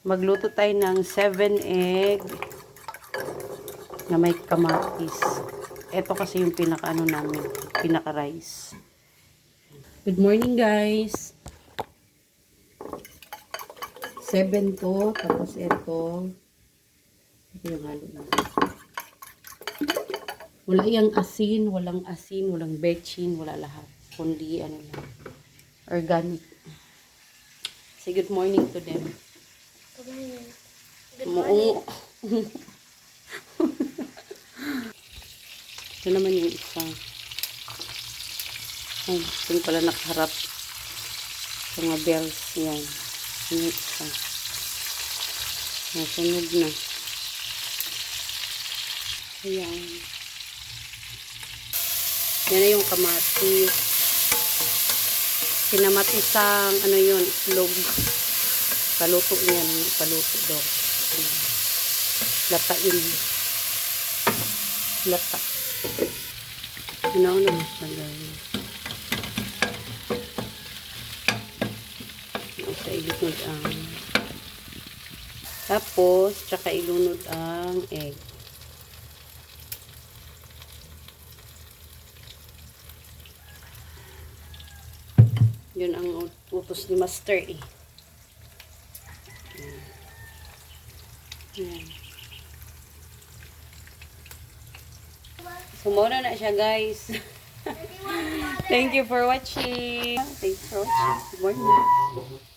Magluto tayo ng 7 egg na may kamatis. Ito kasi yung pinaka-ano namin, pinaka-rice. Good morning, guys. 7 to, tapos ito yung halo na. Wala yung asin, walang asin, walang betchin, wala lahat. Kundi ano lang, organic. Say good morning to them. Good morning. Good morning. Ito naman yung isa. Ay, ito pala nakaharap. Mga bells yan. Yung isa. Nasunog na. Ayan. Yan na yung kamatis. Sinamatisang, ano yun, itlog. Paluto niya. Paluto daw. Latain. Lata. Ano naman siya guys. Sa ilunod ang tapos, tsaka ilunod ang egg. Yun ang utos ni Master eh. Yan. Sumuna na siya guys. Thank you for watching. Thanks for watching. Good morning.